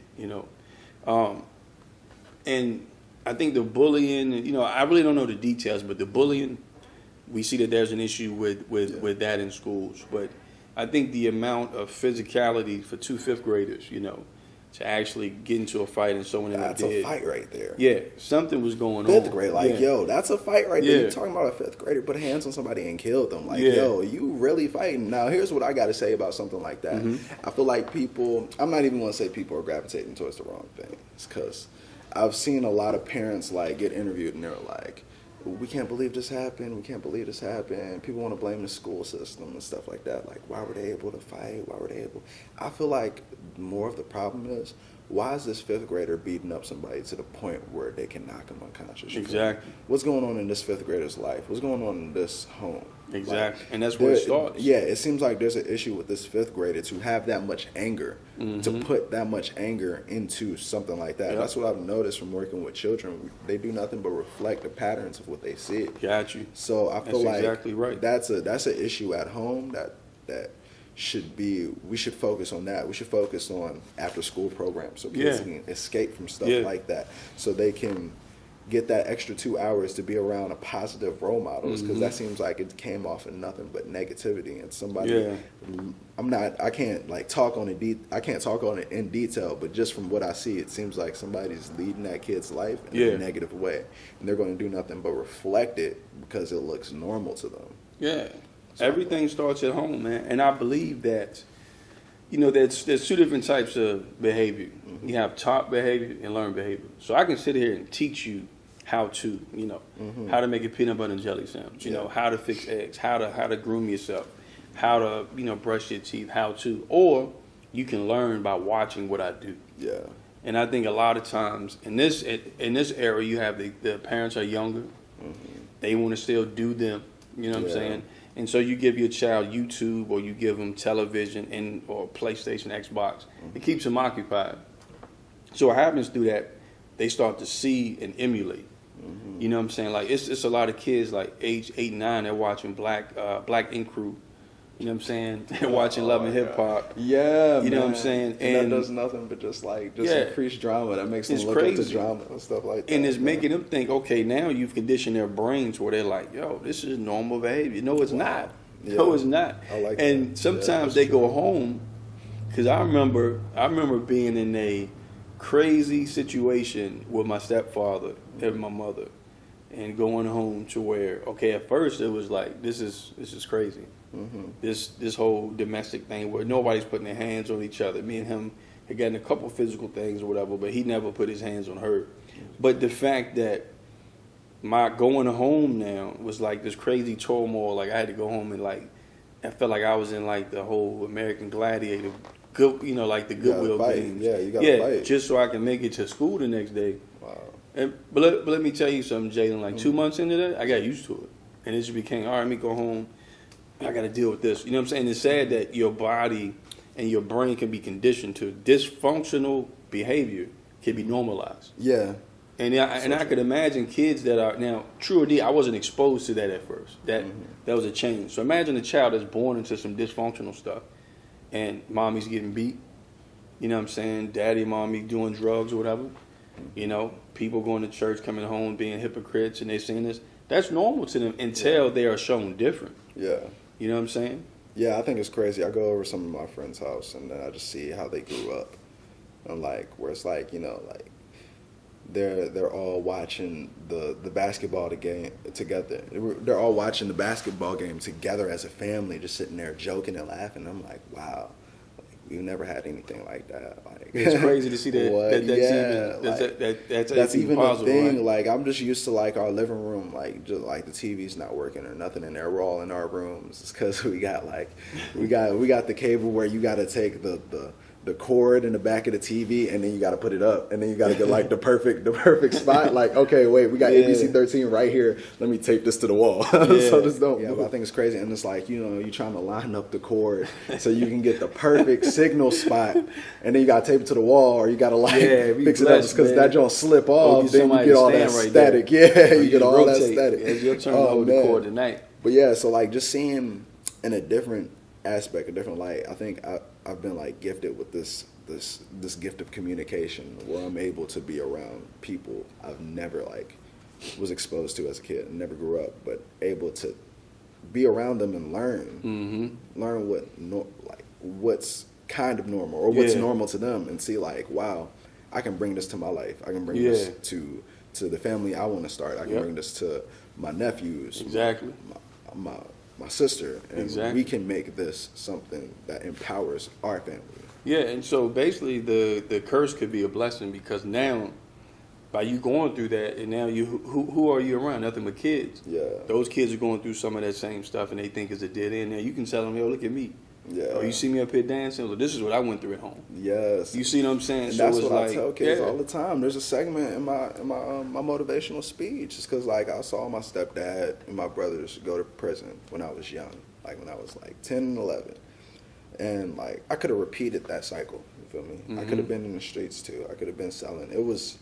And I think the bullying, I really don't know the details, but the bullying, we see that there's an issue with that in schools. But I think the amount of physicality for two fifth graders, to actually get into a fight and someone that's a fight right there. Yeah, something was going on. Fifth grade, yo, that's a fight right there. You're talking about a fifth grader put hands on somebody and killed them. Like, yo, you really fighting. Now, here's what I got to say about something like that. I feel like people, I'm not even going to say people are gravitating towards the wrong things, because I've seen a lot of parents like get interviewed and they're like, we can't believe this happened. We can't believe this happened. People want to blame the school system and stuff like that. Like, why were they able to fight? Why were they able? I feel like more of the problem is, why is this fifth grader beating up somebody to the point where they can knock them unconscious? Exactly. What's going on in this fifth grader's life? What's going on in this home? Exactly. Like, and that's where it starts. Yeah, it seems like there's an issue with this fifth grader to have that much anger, to put that much anger into something like that. Yep. That's what I've noticed from working with children. They do nothing but reflect the patterns of what they see. Got you. So I feel like exactly right. That's an issue at home that should be, we should focus on that. We should focus on after school programs so kids can escape from stuff like that, so they can get that extra 2 hours to be around a positive role models, because that seems like it came off of nothing but negativity. And somebody, I can't talk on it in detail, but just from what I see, it seems like somebody's leading that kid's life in a negative way, and they're going to do nothing but reflect it because it looks normal to them. Yeah. Everything starts at home, man. And I believe that there's two different types of behavior. You have taught behavior and learned behavior. So I can sit here and teach you how to, how to make a peanut butter and jelly sandwich, how to fix eggs, how to groom yourself, how to, brush your teeth, how to, or you can learn by watching what I do. Yeah. And I think a lot of times in this era, you have the parents are younger. They want to still do them, you know what I'm saying? And so you give your child YouTube or you give them television or PlayStation, Xbox. It keeps them occupied. So what happens through that, they start to see and emulate. You know what I'm saying? Like it's a lot of kids like age 8, 9, they're watching Black Ink Crew. You know what I'm saying? They're watching Love and Hip Hop. Yeah, you know what I'm saying? And that does nothing but just increase drama. That makes them look up to drama and stuff like that. And it's making them think, okay, now you've conditioned their brains where they're like, yo, this is normal behavior. No, it's not. Yeah. No, it's not. I like and that. sometimes they go home, because I remember being in a crazy situation with my stepfather and my mother, and going home to where, okay, at first it was like, this is crazy. This whole domestic thing where nobody's putting their hands on each other. Me and him had gotten a couple physical things or whatever, but he never put his hands on her. But the fact that my going home now was like this crazy turmoil. Like I had to go home and like I felt like I was in like the whole American Gladiator, like the Goodwill games. Yeah, you gotta fight. Just so I can make it to school the next day. Wow. But let me tell you something, Jalen. Like 2 months into that, I got used to it, and it just became, all right, let me go home. I got to deal with this. You know what I'm saying? It's sad that your body and your brain can be conditioned to dysfunctional behavior can be normalized. Yeah. And I could imagine kids that are now true or I wasn't exposed to that at first. That was a change. So imagine a child that's born into some dysfunctional stuff, and mommy's getting beat. You know what I'm saying? Daddy and mommy doing drugs or whatever. People going to church, coming home, being hypocrites, and they're seeing this. That's normal to them until they are shown different. Yeah. You know what I'm saying? Yeah, I think it's crazy. I go over some of my friends' house, and then I just see how they grew up. And where it's like, they're all watching the basketball game together. They're all watching the basketball game together as a family, just sitting there joking and laughing. I'm like, wow, we've never had anything like that. It's crazy to see that's even possible, a thing. Right? Like I'm just used to our living room, just the TV's not working or nothing in there. We're all in our rooms. It's because we got the cable where you got to take the cord in the back of the TV, and then you got to put it up, and then you got to get the perfect spot. Okay, wait, we got ABC 13 right here. Let me tape this to the wall. So this don't. Yeah, but I think it's crazy, and it's you're trying to line up the cord so you can get the perfect signal spot, and then you got to tape it to the wall, or you got to fix it up because that don't slip off. Then you get all that static. Yeah, you get all that static. It's your turn to hold the cord tonight. But yeah, so just seeing in a different aspect, a different light. I think I've been gifted with this gift of communication where I'm able to be around people I've never was exposed to as a kid and never grew up, but able to be around them and learn what's kind of normal or what's normal to them, and see wow, I can bring this to my life. I can bring this to the family I want to start. I can bring this to my nephews. Exactly. My sister, and we can make this something that empowers our family. Yeah, and so basically the curse could be a blessing, because now by you going through that, and now who are you around? Nothing but kids. Yeah. Those kids are going through some of that same stuff, and they think it's a dead end. Now you can tell them, yo, look at me. Yeah. Or you see me up here dancing. Well, this is what I went through at home. Yes. You see what I'm saying? And so that's it's what I tell kids all the time. There's a segment in my motivational speech. It's because I saw my stepdad and my brothers go to prison when I was young, when I was 10 and 11, and I could have repeated that cycle. You feel me? Mm-hmm. I could have been in the streets too. I could have been selling. It was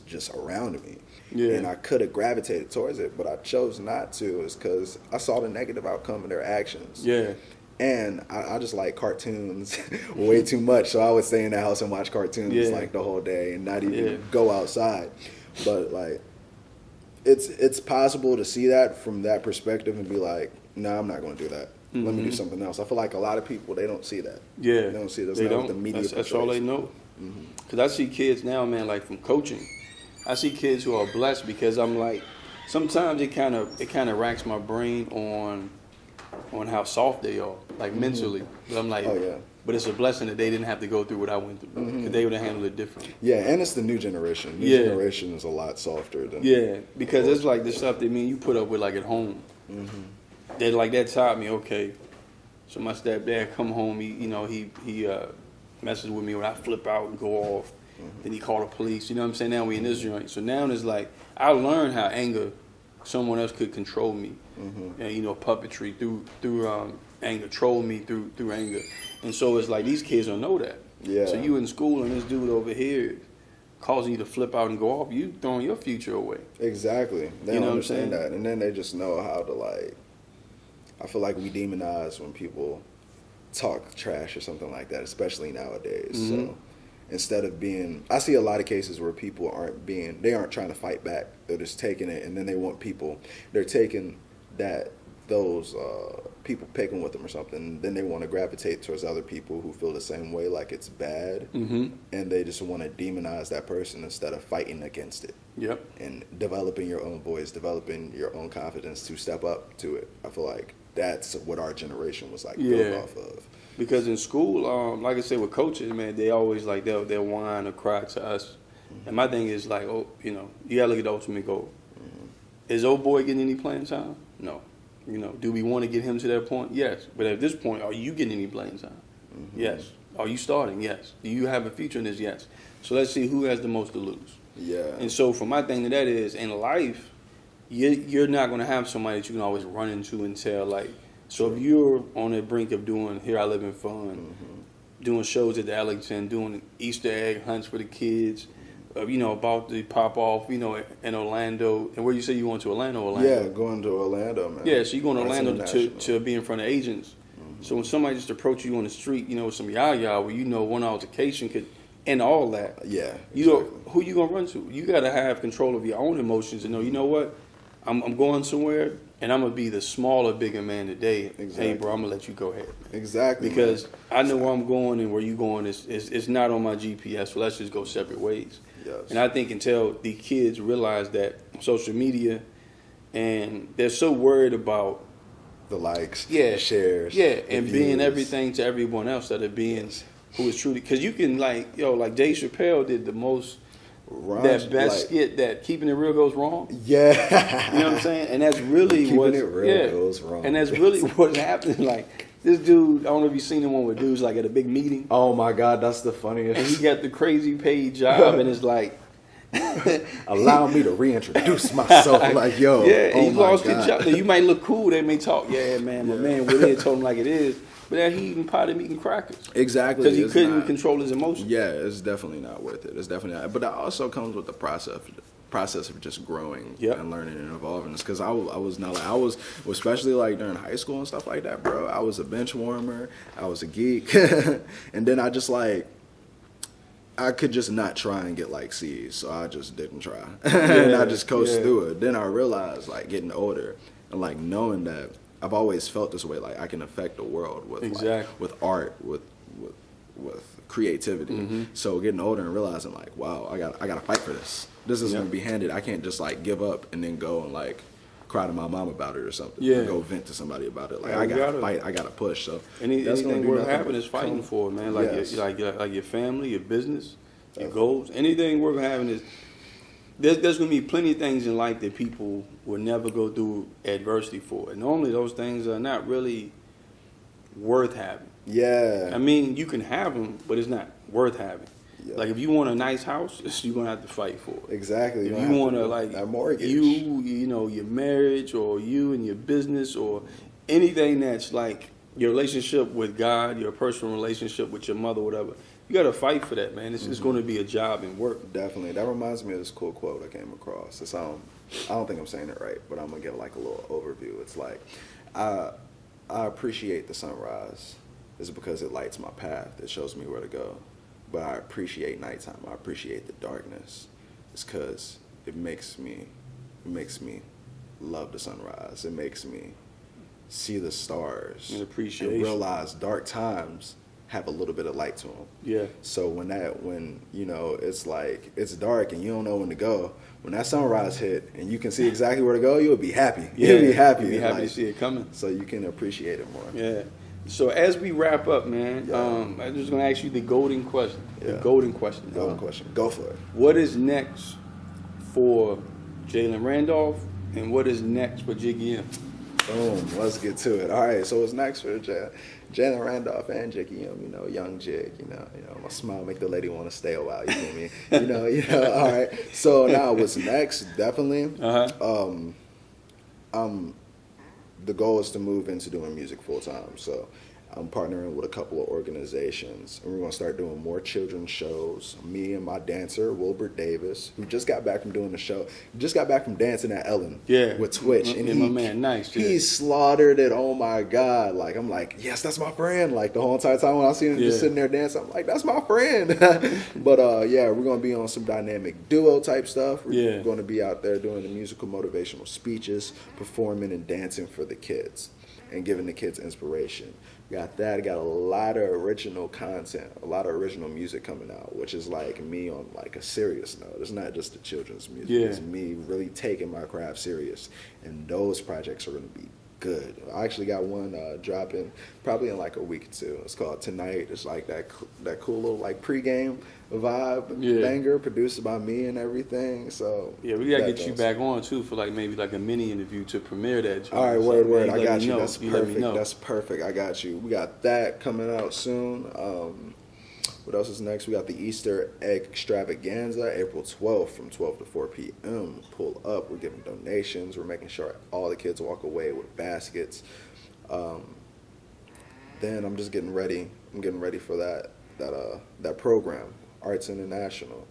just around me. Yeah. And I could have gravitated towards it, but I chose not to. Is because I saw the negative outcome of their actions. Yeah. And I just like cartoons way too much, so I would stay in the house and watch cartoons the whole day and not even go outside. But it's possible to see that from that perspective and be like, no, I'm not going to do that. Mm-hmm. Let me do something else. I feel like a lot of people, they don't see that. Yeah, they don't see it. They don't. The media that's all they know. Because I see kids now, man, from coaching. I see kids who are blessed because I'm sometimes it kind of racks my brain on how soft they are, mentally. But I'm oh, yeah. But it's a blessing that they didn't have to go through what I went through. Because they would have handled it differently. Yeah, and it's the new generation. New generation is a lot softer than. Yeah, because it's like the stuff that me and you put up with like at home. That taught me, okay. So my stepdad come home, he messes with me when I flip out and go off. Then he called the police. You know what I'm saying? Now we in this joint. So now it's like I learned how someone else could control me. And, puppetry through anger, control me through anger. And so it's like these kids don't know that. Yeah. So you in school and this dude over here causing you to flip out and go off, you throwing your future away. Exactly. They don't understand what I'm saying? that. And then they just know how to like, I feel like we demonize when people talk trash or something like that, especially nowadays. So instead of I see a lot of cases where people they aren't trying to fight back. They're just taking it, and then they're taking those people picking with them or something, and then they want to gravitate towards other people who feel the same way, like it's bad, and they just want to demonize that person instead of fighting against it. Yep. And developing your own voice, developing your own confidence to step up to it. I feel like that's what our generation was like built off of. Because in school, like I said, with coaches, man, they always like they'll whine or cry to us. And my thing is like, you gotta look at the ultimate goal. Is old boy getting any playing time? No. Do we want to get him to that point? Yes. But at this point, are you getting any playing time? Yes. Are you starting? Yes. Do you have a future in this? Yes. So let's see who has the most to lose. Yeah. And so for my thing to that is, in life, you're not going to have somebody that you can always run into and tell, like, so if you're on the brink of doing Here I Live in Fun, doing shows at the Ellington, doing Easter egg hunts for the kids, about to pop off, in Orlando. And where you say you going to Orlando? Yeah, going to Orlando, man. Yeah, so you're going to Orlando to be in front of agents. So when somebody just approach you on the street, with some yah-yah, where one altercation could end all that. Yeah. Who you going to run to? You got to have control of your own emotions and know, you know what? I'm going somewhere, and I'm going to be the smaller, bigger man today. Exactly. Hey, bro, I'm going to let you go ahead. Exactly. Because I know where I'm going and where you going. It's not on my GPS, so let's just go separate ways. Yes. And I think until the kids realize that social media, and they're so worried about the likes, the shares, and being everything to everyone else that are being who is truly, because you can like Dave Chappelle did the most skit that Keeping It Real Goes Wrong. Yeah. You know what I'm saying? And that's really Keeping It Real goes wrong. And that's really what's happening. Like this dude, I don't know if you've seen the one with dudes like at a big meeting. Oh my God, that's the funniest. And he got the crazy paid job, and it's like, allow me to reintroduce myself. Like, yo, yeah, he lost his job. You might look cool. They may talk, yeah, man, my man went in, told him like it is. But then he eating potted meat and crackers. Exactly. Because he couldn't control his emotions. Yeah, it's definitely not worth it. It's definitely not. But that also comes with the process of just growing and learning and evolving. It's because I was especially like during high school and stuff like that, bro. I was a bench warmer. I was a geek. And then I could just not try and get like C's, so I just didn't try. And I just coasted through it. Then I realized, like, getting older and like knowing that I've always felt this way, like I can affect the world with with art, with creativity. So getting older and realizing like, wow, I got to fight for this. This isn't gonna be handed. I can't just like give up and then go and like cry to my mom about it or something. Yeah. Or go vent to somebody about it. Like I gotta fight. I gotta push. So anything worth having is fighting for, man. Like like your family, your business, your goals. Anything worth having is. There's going to be plenty of things in life that people will never go through adversity for. And normally those things are not really worth having. Yeah. I mean, you can have them, but it's not worth having. Yeah. Like if you want a nice house, you're going to have to fight for it. Exactly. If you want to like that mortgage. your marriage or you and your business or anything that's like your relationship with God, your personal relationship with your mother, whatever. You got to fight for that, man. It's going to be a job and work. Definitely. That reminds me of this cool quote I came across. It's, I don't think I'm saying it right, but I'm going to give like a little overview. It's like, I appreciate the sunrise. It's because it lights my path. It shows me where to go. But I appreciate nighttime. I appreciate the darkness. It's because it makes me love the sunrise. It makes me see the stars and appreciation. And realize dark times have a little bit of light to them. Yeah. So when it's like it's dark and you don't know when to go, when that sunrise hit and you can see exactly where to go, you'll be happy. Yeah. You'll be happy. You'll be happy to see it coming. So you can appreciate it more. Yeah. So as we wrap up, man, Yeah. I'm just gonna ask you the golden question. Yeah. The golden question. Golden question. Go for it. What is next for Jalen Randolph, and what is next for Jiggy M? Boom. Let's get to it. All right. So what's next for Jalen Randolph and Jiggy M? You know, young Jig. You know, my smile make the lady want to stay a while. You feel me? you know. All right. So now what's next? Definitely. The goal is to move into doing music full time. So I'm partnering with a couple of organizations, and we're going to start doing more children's shows. Me and my dancer, Wilbert Davis, who just got back from doing the show, just got back from dancing at Ellen with Twitch. And my man, nice. He slaughtered it. Oh my God. Like, I'm like, yes, that's my friend. Like, the whole entire time when I see him just sitting there dancing, I'm like, that's my friend. But yeah, we're going to be on some dynamic duo type stuff. We're going to be out there doing the musical motivational speeches, performing and dancing for the kids and giving the kids inspiration. Got that. Got a lot of original content, a lot of original music coming out, which is like me on like a serious note. It's not just the children's music. It's me really taking my craft serious, and those projects are going to be good. I actually got one dropping probably in like a week or two. It's called Tonight. It's like that cool little like pregame vibe banger produced by me and everything. So we gotta get you back on too for like maybe like a mini interview to premiere that. All right, word. I got you. That's perfect. That's perfect. I got you. We got that coming out soon. What else is next? We got the Easter egg extravaganza, April 12th from 12 to 4 p.m. Pull up. We're giving donations. We're making sure all the kids walk away with baskets. Then I'm just getting ready. I'm getting ready for that program, Arts International.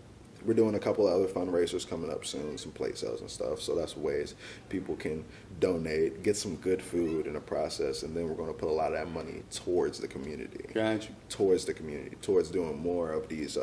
We're doing a couple of other fundraisers coming up soon, some plate sales and stuff. So that's ways people can donate, get some good food in the process, and then we're going to put a lot of that money towards the community. Got you. Towards the community, towards doing more of these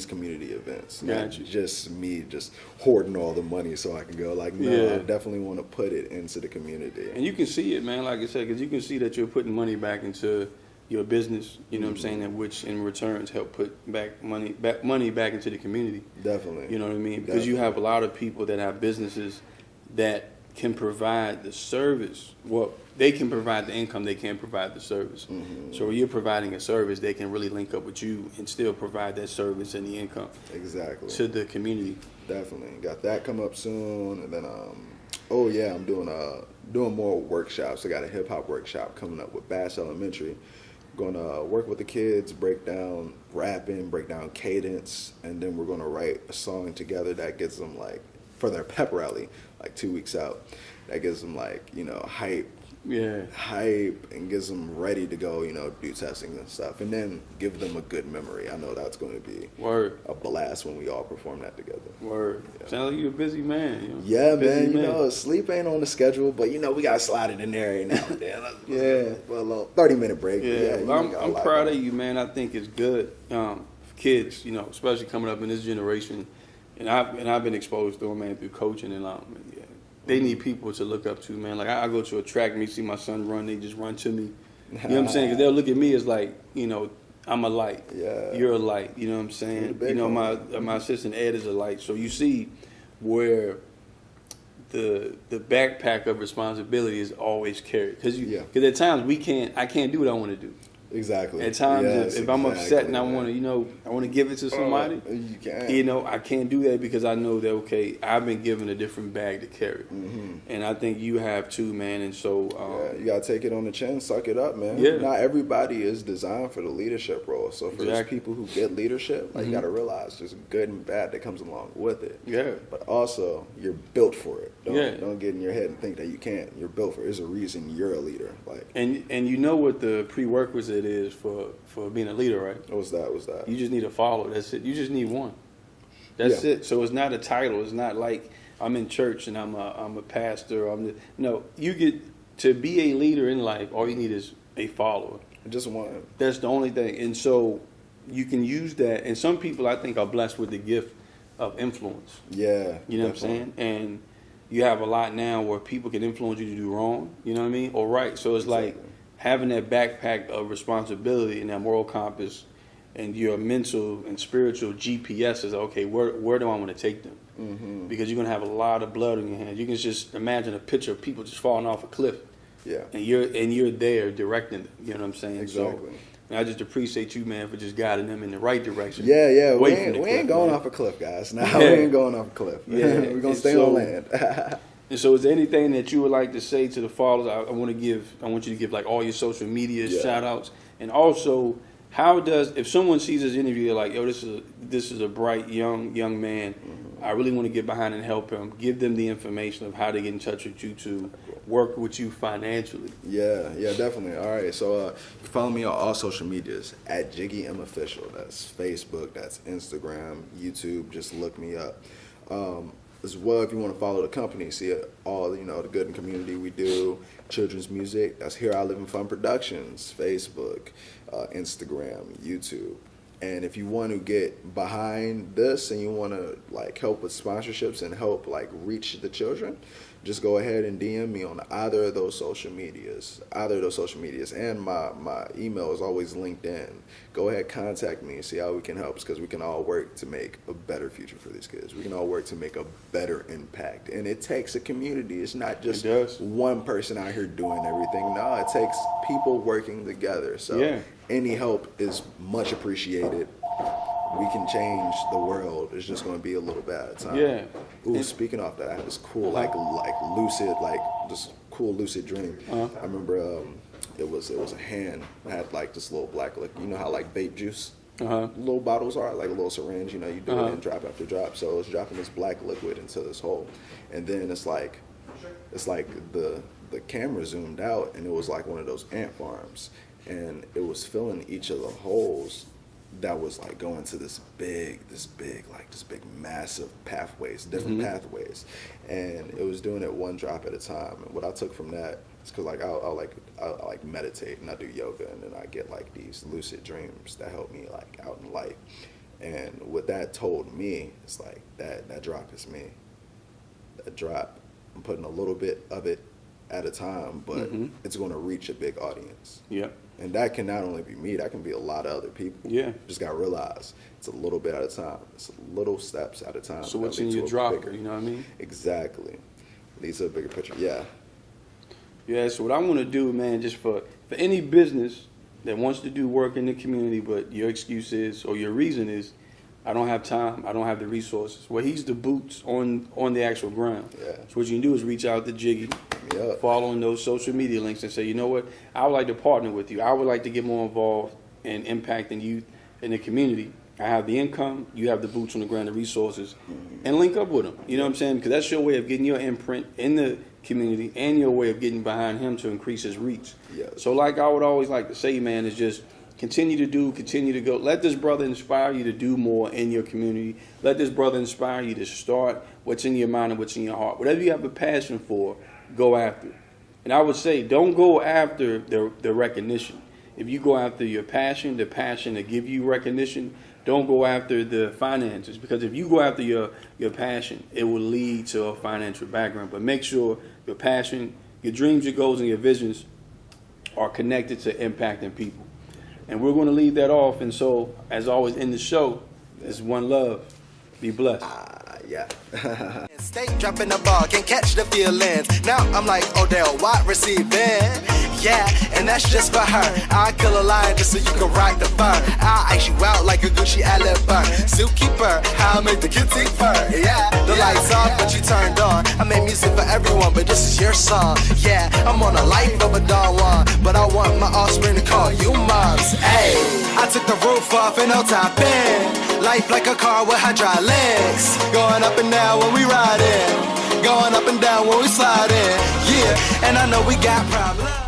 community events. Got Not you. just me just hoarding all the money so I can go like, no, I definitely want to put it into the community. And you can see it, man, like I said, because you can see that you're putting money back into your business, you know what I'm saying, that which in returns help put money back into the community. Definitely. You know what I mean? Because you have a lot of people that have businesses that can provide the service. Well, they can provide the income, they can't provide the service. So when you're providing a service, they can really link up with you and still provide that service and the income to the community. Definitely. Got that come up soon. And then I'm doing more workshops. I got a hip hop workshop coming up with Bass Elementary. Going to work with the kids, break down rapping, break down cadence, and then we're going to write a song together that gets them like for their pep rally, like 2 weeks out. That gives them like, hype, and gets them ready to go, do testing and stuff, and then give them a good memory. I know that's going to be a blast when we all perform that together. Word. Yeah. Sounds like you're a busy man. Yeah, man. Sleep ain't on the schedule, but we got to slide it in there every now and then. For a little 30-minute break. I'm proud of you, man. I think it's good for kids, especially coming up in this generation, and I've been exposed to them, man, through coaching and they need people to look up to, man. Like, I go to a track, me see my son run, they just run to me. You know what I'm saying? Because they'll look at me as like, I'm a light. Yeah. You're a light. You know what I'm saying? My assistant Ed is a light. So you see where the backpack of responsibility is always carried. Because at times I can't do what I want to do. Exactly. At times, if I'm upset and I want to give it to somebody, you can. I can't do that because I know that I've been given a different bag to carry, and I think you have too, man. And so you gotta take it on the chin, suck it up, man. Yeah. Not everybody is designed for the leadership role. So for those people who get leadership, you gotta realize there's good and bad that comes along with it. Yeah. But also you're built for it. Don't get in your head and think that you can't. You're built for it. There's a reason you're a leader. And you know what the prerequisite is for being a leader, right? What's that? You just need a follower. That's it. You just need one. That's it. So it's not a title. It's not like I'm in church and I'm a pastor. No. You get to be a leader in life. All you need is a follower. Just one. That's the only thing. And so you can use that. And some people I think are blessed with the gift of influence. Yeah. You know what I'm saying? And you have a lot now where people can influence you to do wrong. You know what I mean? Or right. So it's like having that backpack of responsibility and that moral compass and your mental and spiritual GPS is, okay, where do I want to take them? Because you're going to have a lot of blood in your hands. You can just imagine a picture of people just falling off a cliff. Yeah. And you're there directing them. You know what I'm saying? Exactly. So, and I just appreciate you, man, for just guiding them in the right direction. Yeah. We away from the ain't cliff, going man. off a cliff, guys. Nah, Yeah. we ain't going off a cliff. Yeah. We're gonna And stay so- on land. And so, is there anything that you would like to say to the followers? I want you to give like all your social media shout outs, and also how does, if someone sees this interview, they're like, yo, this is a bright young man. I really want to get behind and help him. Give them the information of how to get in touch with you to work with you financially. Yeah, definitely. All right, so you can follow me on all social medias at Jiggy M Official. That's Facebook, that's Instagram, YouTube. Just look me up. As well, if you want to follow the company, see all the good in community we do, children's music. That's Here I Live in Fun Productions, Facebook, Instagram, YouTube. And if you want to get behind this and you want to like help with sponsorships and help like reach the children, just go ahead and DM me on either of those social medias. And my email is always linked in. Go ahead, contact me and see how we can help, because we can all work to make a better future for these kids. We can all work to make a better impact. And it takes a community. It's not just one person out here doing everything. No, it takes people working together. So any help is much appreciated. We can change the world. It's just going to be a little bit at a time. Yeah. Ooh, speaking of that, I had this cool, lucid dream. I remember it was a hand. I had like this little black liquid. You know how like vape juice little bottles are, like a little syringe. You know, you do it in drop after drop. So it was dropping this black liquid into this hole, and then it's like the camera zoomed out, and it was like one of those ant farms, and it was filling each of the holes that was like going to this big massive pathways, different pathways, and it was doing it one drop at a time. And what I took from that is because like I'll meditate and I do yoga, and then I get like these lucid dreams that help me like out in life. And what that told me is like that drop is me. That drop, I'm putting a little bit of it at a time, but it's going to reach a big audience. Yeah. And that can not only be me, that can be a lot of other people. Yeah. Just got to realize it's a little bit at a time. It's little steps at a time. So what's in your dropper, you know what I mean? Exactly. Leads to a bigger picture. Yeah. Yeah, so what I want to do, man, just for any business that wants to do work in the community, but your excuse is, or your reason is, I don't have time, I don't have the resources. Well, he's the boots on the actual ground. Yeah. So what you can do is reach out to Jiggy, following those social media links, and say, you know what, I would like to partner with you. I would like to get more involved in impacting youth in the community. I have the income, you have the boots on the ground, the resources, and link up with him. You know what I'm saying? Because that's your way of getting your imprint in the community and your way of getting behind him to increase his reach. Yes. So like I would always like to say, man, is just continue to go. Let this brother inspire you to do more in your community. Let this brother inspire you to start what's in your mind and what's in your heart. Whatever you have a passion for, go after it. And I would say, don't go after the recognition. If you go after your passion, the passion to give you recognition, don't go after the finances. Because if you go after your passion, it will lead to a financial background. But make sure your passion, your dreams, your goals, and your visions are connected to impacting people. And we're going to leave that off. And so, as always, in the show, is one love. Be blessed. Yeah. Stay dropping the ball, can't catch the feelings. Now I'm like Odell, wide receiving. Yeah, and that's just for her. I kill a lion just so you can ride the fur. I'll ice you out like a Gucci Alibur. Zookeeper, how I make the kids eat fur. Yeah, the lights off, but you turned on. I made music for everyone, but this is your song. Yeah, I'm on a life of a Don Juan, but I want my offspring to call you moms. Hey, I took the roof off and no top in. Life like a car with hydraulics. Going up and down when we ride in. Going up and down when we slide in. Yeah, and I know we got problems.